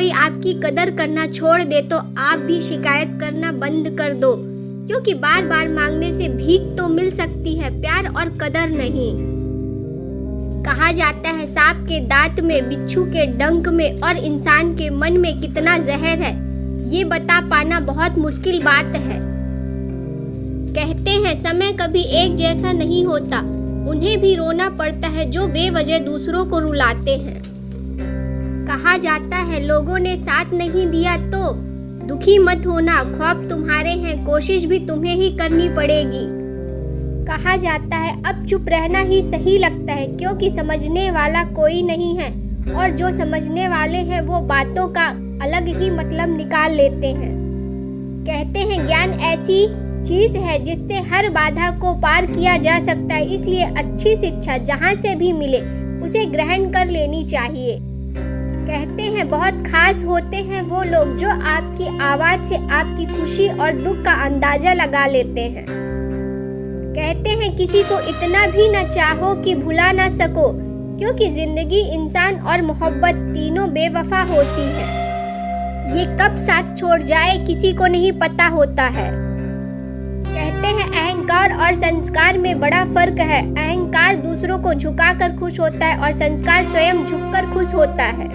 कोई आपकी कदर करना छोड़ दे तो आप भी शिकायत करना बंद कर दो, क्योंकि बार बार मांगने से भीख तो मिल सकती है, प्यार और कदर नहीं। कहा जाता है सांप के दांत में, बिच्छू के डंक में और इंसान के मन में कितना जहर है, ये बता पाना बहुत मुश्किल बात है। कहते हैं समय कभी एक जैसा नहीं होता, उन्हें भी रोना पड़ता है जो बेवजह दूसरों को रुलाते हैं। कहा जाता है लोगों ने साथ नहीं दिया तो दुखी मत होना, ख्वाब तुम्हारे हैं, कोशिश भी तुम्हें ही करनी पड़ेगी। कहा जाता है अब चुप रहना ही सही लगता है, क्योंकि समझने वाला कोई नहीं है और जो समझने वाले हैं वो बातों का अलग ही मतलब निकाल लेते हैं। कहते हैं ज्ञान ऐसी चीज है जिससे हर बाधा को पार किया जा सकता है, इसलिए अच्छी शिक्षा जहाँ से भी मिले उसे ग्रहण कर लेनी चाहिए। कहते हैं बहुत खास होते हैं वो लोग जो आपकी आवाज से आपकी खुशी और दुख का अंदाजा लगा लेते हैं। कहते हैं किसी को इतना भी न चाहो कि भुला ना सको, क्योंकि जिंदगी, इंसान और मोहब्बत तीनों बेवफा होती है। ये कब साथ छोड़ जाए किसी को नहीं पता होता है। कहते हैं अहंकार और संस्कार में बड़ा फर्क है। अहंकार दूसरों को झुकाकर खुश होता है और संस्कार स्वयं झुककर खुश होता है।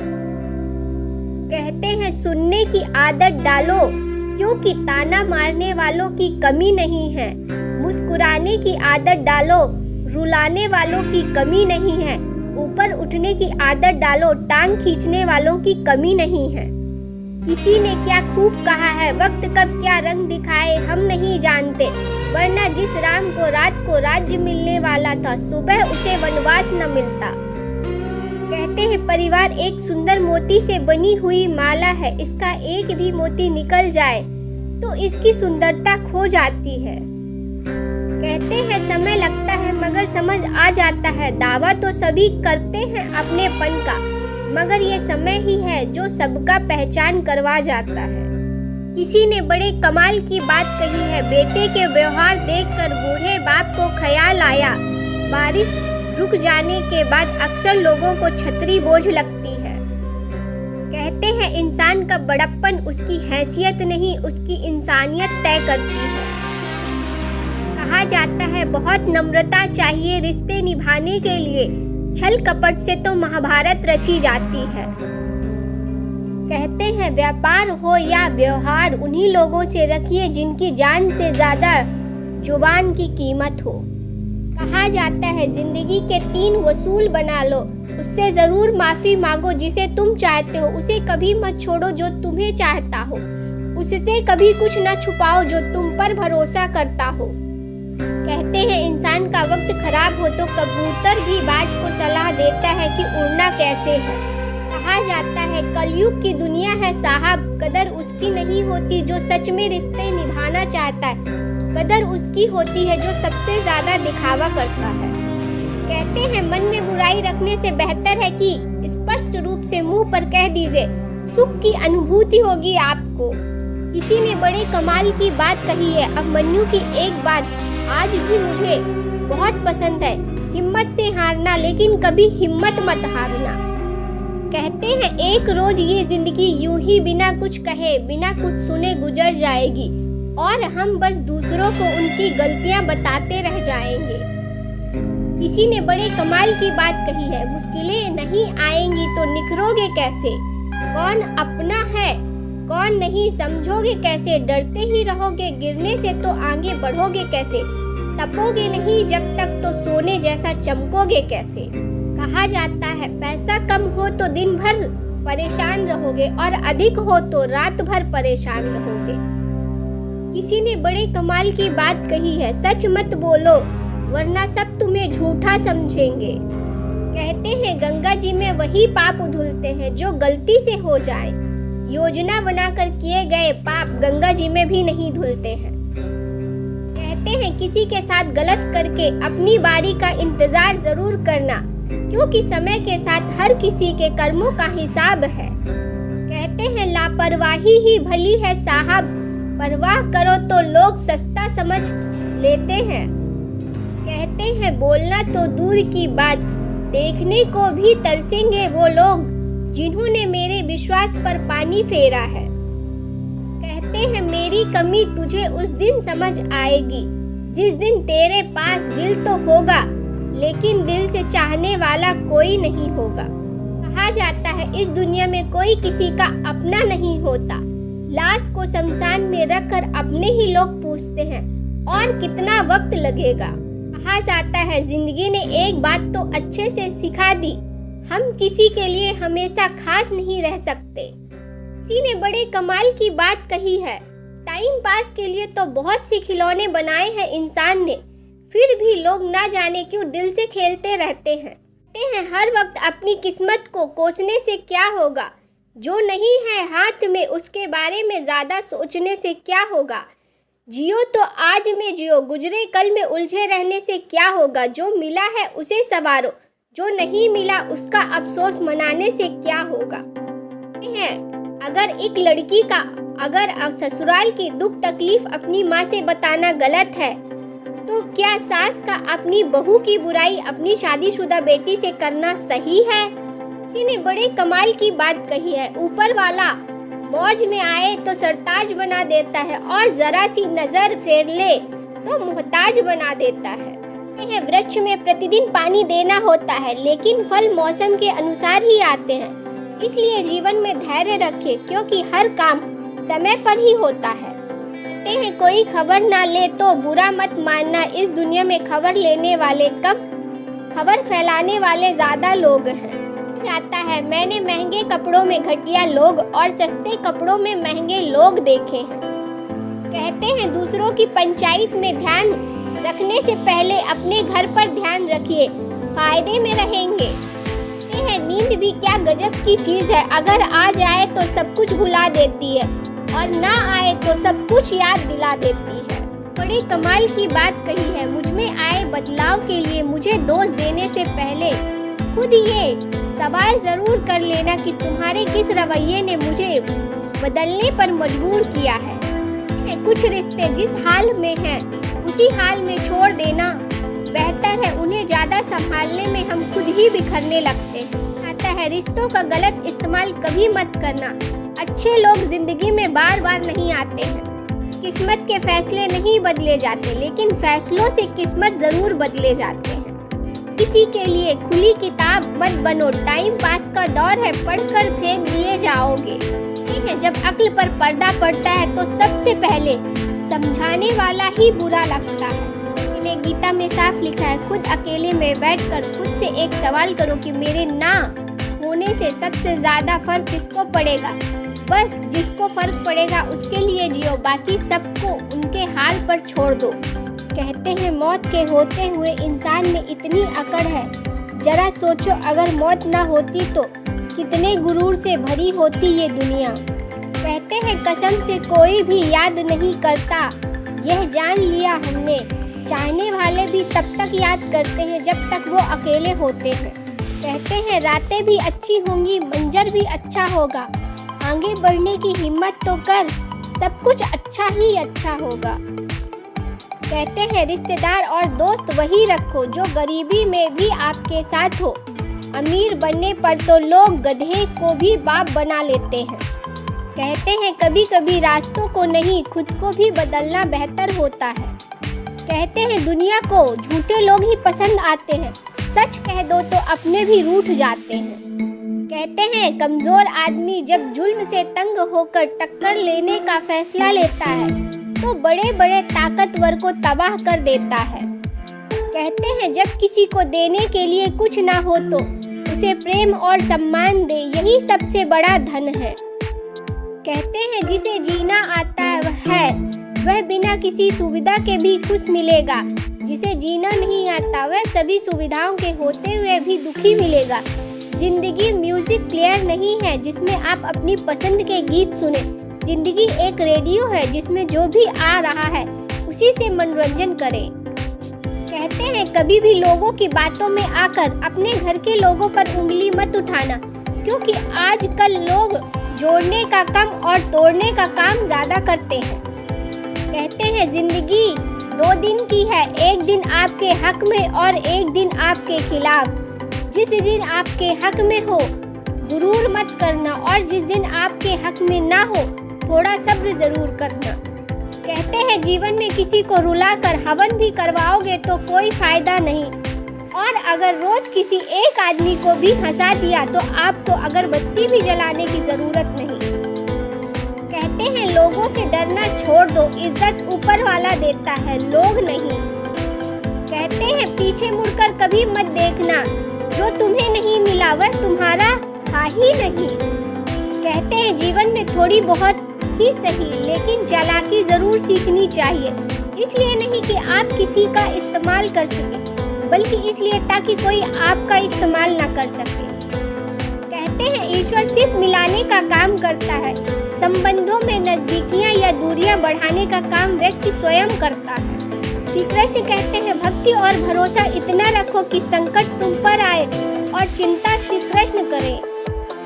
कहते हैं सुनने की आदत डालो, क्योंकि ताना मारने वालों की कमी नहीं है। मुस्कुराने की आदत डालो, रुलाने वालों की कमी नहीं है। ऊपर उठने की आदत डालो, टांग खींचने वालों की कमी नहीं है। किसी ने क्या खूब कहा है, वक्त कब क्या रंग दिखाए हम नहीं जानते, वरना जिस राम को रात को राज्य मिलने वाला था, सुबह उसे वनवास न मिलता। कहते हैं परिवार एक सुंदर मोती से बनी हुई माला है, इसका एक भी मोती निकल जाए तो इसकी सुंदरता खो जाती है। कहते हैं समय लगता है मगर समझ आ जाता है, दावा तो सभी करते हैं अपनेपन का, मगर ये समय ही है जो सबका पहचान करवा जाता है। किसी ने बड़े कमाल की बात कही है, बेटे के व्यवहार देखकर बूढ़े बाप को ख्याल आया, बारिश रुक जाने के बाद अक्सर लोगों को छतरी बोझ लगती है। कहते हैं इंसान का बड़प्पन उसकी हैसियत नहीं, उसकी इंसानियत तय करती है। कहा जाता है बहुत नम्रता चाहिए रिश्ते निभाने के लिए, छल कपट से तो महाभारत रची जाती है। कहते हैं व्यापार हो या व्यवहार, उन्हीं लोगों से रखिए जिनकी जान से ज्यादा जुबान की कीमत हो। कहा जाता है जिंदगी के 3 वसूल बना लो, उससे जरूर माफी मांगो जिसे तुम चाहते हो, उसे कभी मत छोड़ो जो तुम्हें चाहता हो, उससे कभी कुछ न छुपाओ जो तुम पर भरोसा करता हो। कहते हैं इंसान का वक्त खराब हो तो कबूतर भी बाज को सलाह देता है कि उड़ना कैसे है। कहा जाता है कलयुग की दुनिया है साहब, कदर उसकी नहीं होती जो सच में रिश्ते निभाना चाहता है, कदर उसकी होती है जो सबसे ज्यादा दिखावा करता है। कहते हैं मन में बुराई रखने से बेहतर है कि स्पष्ट रूप से मुंह पर कह दीजिए, सुख की अनुभूति होगी आपको। किसी ने बड़े कमाल की बात कही है, अभिमन्यु की एक बात आज भी मुझे बहुत पसंद है, हिम्मत से हारना लेकिन कभी हिम्मत मत हारना। कहते हैं एक रोज ये जिंदगी यूं ही बिना कुछ कहे बिना कुछ सुने गुजर जाएगी और हम बस दूसरों को उनकी गलतियां बताते रह जाएंगे। किसी ने बड़े कमाल की बात कही है, मुश्किलें नहीं आएंगी तो निखरोगे कैसे, कौन अपना है कौन नहीं समझोगे कैसे, डरते ही रहोगे गिरने से तो आगे बढ़ोगे कैसे, तपोगे नहीं जब तक तो सोने जैसा चमकोगे कैसे। कहा जाता है पैसा कम हो तो दिन भर परेशान रहोगे और अधिक हो तो रात भर परेशान रहोगे। किसी ने बड़े कमाल की बात कही है, सच मत बोलो वरना सब तुम्हें झूठा समझेंगे। कहते हैं गंगा जी में वही पाप धुलते हैं जो गलती से हो जाए, योजना बनाकर किए गए पाप गंगा जी में भी नहीं धुलते हैं। कहते हैं किसी के साथ गलत करके अपनी बारी का इंतजार जरूर करना, क्योंकि समय के साथ हर किसी के कर्मों का हिसाब है। कहते हैं लापरवाही ही भली है साहब, परवाह करो तो लोग सस्ता समझ लेते हैं। कहते हैं बोलना तो दूर की बात, देखने को भी तरसेंगे वो लोग जिन्होंने मेरे विश्वास पर पानी फेरा है। कहते हैं मेरी कमी तुझे उस दिन समझ आएगी जिस दिन तेरे पास दिल तो होगा लेकिन दिल से चाहने वाला कोई नहीं होगा। कहा जाता है इस दुनिया में कोई किसी का अपना नहीं होता। लाश को शमशान में रखकर अपने ही लोग पूछते हैं और कितना वक्त लगेगा। कहा जाता है जिंदगी ने एक बात तो अच्छे से सिखा दी, हम किसी के लिए हमेशा खास नहीं रह सकते। किसी ने बड़े कमाल की बात कही है, टाइम पास के लिए तो बहुत सी खिलौने बनाए हैं इंसान ने, फिर भी लोग ना जाने क्यों दिल से खेलते रहते हैं। कहते हैं हर वक्त अपनी किस्मत को कोसने से क्या होगा, जो नहीं है हाथ में उसके बारे में ज़्यादा सोचने से क्या होगा। जियो तो आज में जियो, गुजरे कल में उलझे रहने से क्या होगा। जो मिला है उसे संवारो, जो नहीं मिला उसका अफसोस मनाने से क्या होगा। अगर एक लड़की का अगर ससुराल की दुख तकलीफ अपनी माँ से बताना गलत है तो क्या सास का अपनी बहू की बुराई अपनी शादीशुदा बेटी से करना सही है। किसी ने बड़े कमाल की बात कही है, ऊपर वाला मौज में आए तो सरताज बना देता है और जरा सी नजर फेर ले तो मोहताज बना देता है। वृक्ष में प्रतिदिन पानी देना होता है लेकिन फल मौसम के अनुसार ही आते हैं। इसलिए जीवन में धैर्य रखें क्योंकि हर काम समय पर ही होता है। कहते हैं कोई खबर ना ले तो बुरा मत मानना, इस दुनिया में खबर लेने वाले कम, खबर फैलाने वाले ज्यादा लोग हैं। जाता है मैंने महंगे कपड़ों में घटिया लोग और सस्ते कपड़ों में महंगे लोग देखे हैं। कहते हैं दूसरों की पंचायत में ध्यान रखने से पहले अपने घर पर ध्यान रखिए, फायदे में रहेंगे। कहते हैं नींद भी क्या गजब की चीज है, अगर आ जाए तो सब कुछ भुला देती है और ना आए तो सब कुछ याद दिला देती है। बड़े कमाल की बात कही है, मुझ में आए बदलाव के लिए मुझे दोष देने से पहले खुद ये सवाल जरूर कर लेना कि तुम्हारे किस रवैये ने मुझे बदलने पर मजबूर किया है। कुछ रिश्ते जिस हाल में हैं उसी हाल में छोड़ देना बेहतर है, उन्हें ज़्यादा संभालने में हम खुद ही बिखरने लगते हैं। आता है रिश्तों का गलत इस्तेमाल कभी मत करना, अच्छे लोग जिंदगी में बार बार नहीं आते हैं। किस्मत के फैसले नहीं बदले जाते लेकिन फैसलों से किस्मत ज़रूर बदले जाते हैं। किसी के लिए खुली किताब मत बनो, टाइम पास का दौर है, पढ़कर फेंक दिए जाओगे। जब अक्ल पर पर्दा पड़ता है तो सबसे पहले समझाने वाला ही बुरा लगता है। इन्हें गीता में साफ लिखा है, खुद अकेले में बैठकर खुद से एक सवाल करो कि मेरे ना होने से सबसे ज्यादा फर्क किसको पड़ेगा। बस जिसको फर्क पड़ेगा उसके लिए जियो, बाकी सबको उनके हाल पर छोड़ दो। कहते हैं मौत के होते हुए इंसान में इतनी अकड़ है, जरा सोचो अगर मौत ना होती तो कितने गुरूर से भरी होती ये दुनिया। कहते हैं कसम से कोई भी याद नहीं करता, यह जान लिया हमने, चाहने वाले भी तब तक याद करते हैं जब तक वो अकेले होते हैं। कहते हैं रातें भी अच्छी होंगी, मंजर भी अच्छा होगा, आगे बढ़ने की हिम्मत तो कर, सब कुछ अच्छा ही अच्छा होगा। कहते हैं रिश्तेदार और दोस्त वही रखो जो गरीबी में भी आपके साथ हो, अमीर बनने पर तो लोग गधे को भी बाप बना लेते हैं। कहते हैं कभी कभी रास्तों को नहीं खुद को भी बदलना बेहतर होता है। कहते हैं दुनिया को झूठे लोग ही पसंद आते हैं, सच कह दो तो अपने भी रूठ जाते हैं। कहते हैं कमजोर आदमी जब जुल्म से तंग होकर टक्कर लेने का फैसला लेता है तो बड़े बड़े ताकतवर को तबाह कर देता है। कहते हैं जब किसी को देने के लिए कुछ ना हो तो उसे प्रेम और सम्मान दे, यही सबसे बड़ा धन है। कहते हैं जिसे जीना आता है वह बिना किसी सुविधा के भी खुश मिलेगा, जिसे जीना नहीं आता वह सभी सुविधाओं के होते हुए भी दुखी मिलेगा। जिंदगी म्यूजिक प्लेयर नहीं है जिसमें आप अपनी पसंद के गीत सुने, जिंदगी एक रेडियो है जिसमें जो भी आ रहा है उसी से मनोरंजन करें। कहते हैं कभी भी लोगों की बातों में आकर अपने घर के लोगों पर उंगली मत उठाना, क्योंकि आजकल लोग जोड़ने का कम और तोड़ने का काम ज्यादा करते हैं। कहते हैं जिंदगी 2 दिन की है, एक दिन आपके हक में और एक दिन आपके खिलाफ। जिस दिन आपके हक में हो गुरूर मत करना और जिस दिन आपके हक में ना हो थोड़ा सब्र जरूर करना। कहते हैं जीवन में किसी को रुलाकर हवन भी करवाओगे तो कोई फायदा नहीं, और अगर रोज किसी एक आदमी को भी हंसा दिया तो आपको अगरबत्ती भी जलाने की जरूरत नहीं। कहते हैं लोगों से डरना छोड़ दो, इज्जत ऊपर वाला देता है, लोग नहीं। कहते हैं पीछे मुड़कर कभी मत देखना, जो तुम्हें नहीं मिला वह तुम्हारा था ही नहीं। कहते हैं जीवन में थोड़ी बहुत ही सही लेकिन चालाकी जरूर सीखनी चाहिए, इसलिए नहीं कि आप किसी का इस्तेमाल कर सके, बल्कि इसलिए ताकि कोई आपका इस्तेमाल ना कर सके। कहते हैं ईश्वर सिर्फ मिलाने का काम करता है, संबंधों में नजदीकियां या दूरियां बढ़ाने का काम व्यक्ति स्वयं करता है। श्री कृष्ण कहते हैं भक्ति और भरोसा इतना रखो कि संकट तुम पर आए और चिंता श्री कृष्ण करें।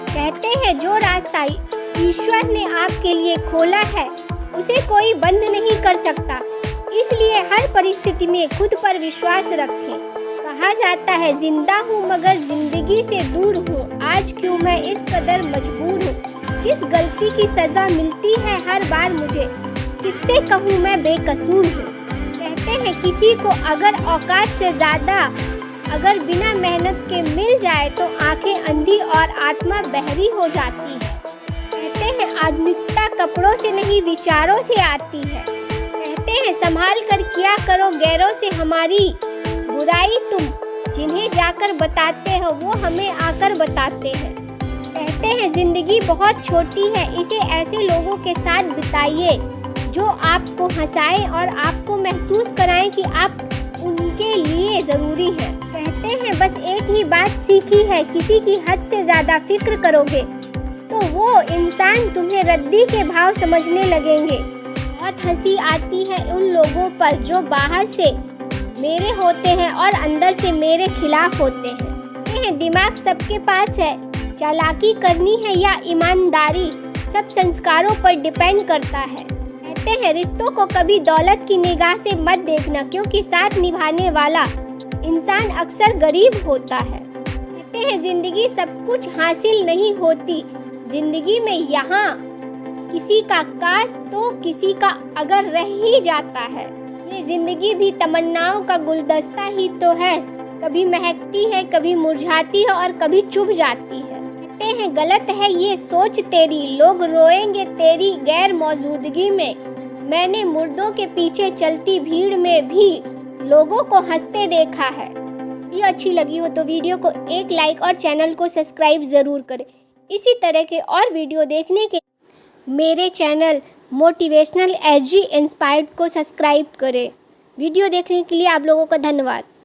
कहते हैं जो रास्ता ईश्वर ने आपके लिए खोला है उसे कोई बंद नहीं कर सकता, इसलिए हर परिस्थिति में खुद पर विश्वास रखें। कहा जाता है जिंदा हूँ मगर जिंदगी से दूर हूँ, आज क्यों मैं इस कदर मजबूर हूँ, किस गलती की सजा मिलती है हर बार मुझे, किससे कहूँ मैं बेकसूर हूँ। कहते हैं किसी को अगर औकात से ज्यादा अगर बिना मेहनत के मिल जाए तो आंखें अंधी और आत्मा बहरी हो जाती है। कहते हैं आधुनिकता कपड़ों से नहीं विचारों से आती है। कहते हैं संभाल कर किया करो गैरों से हमारी बुराई, तुम जिन्हें जाकर बताते हो वो हमें आकर बताते हैं। कहते हैं जिंदगी बहुत छोटी है, इसे ऐसे लोगों के साथ बिताइए जो आपको हंसाएं और आपको महसूस कराएं कि आप उनके लिए ज़रूरी है। कहते हैं बस एक ही बात सीखी है, किसी की हद से ज़्यादा फिक्र करोगे तो वो इंसान तुम्हें रद्दी के भाव समझने लगेंगे। बहुत हंसी आती है उन लोगों पर जो बाहर से मेरे होते हैं और अंदर से मेरे खिलाफ होते हैं। कहते हैं दिमाग सबके पास है, चालाकी करनी है या ईमानदारी सब संस्कारों पर डिपेंड करता है। कहते हैं रिश्तों को कभी दौलत की निगाह से मत देखना, क्योंकि साथ निभाने वाला इंसान अक्सर गरीब होता है। कहते हैं जिंदगी सब कुछ हासिल नहीं होती, जिंदगी में यहाँ किसी का काश तो किसी का अगर रह ही जाता है। ये जिंदगी भी तमन्नाओं का गुलदस्ता ही तो है, कभी महकती है कभी मुरझाती है और कभी चुभ जाती है। कहते हैं गलत है ये सोच तेरी, लोग रोएंगे तेरी गैर मौजूदगी में, मैंने मुर्दों के पीछे चलती भीड़ में भी लोगों को हंसते देखा है। वीडियो अच्छी लगी हो तो वीडियो को एक लाइक और चैनल को सब्सक्राइब ज़रूर करें। इसी तरह के और वीडियो देखने के मेरे चैनल मोटिवेशनल एसजी इंस्पायर्ड को सब्सक्राइब करें। वीडियो देखने के लिए आप लोगों का धन्यवाद।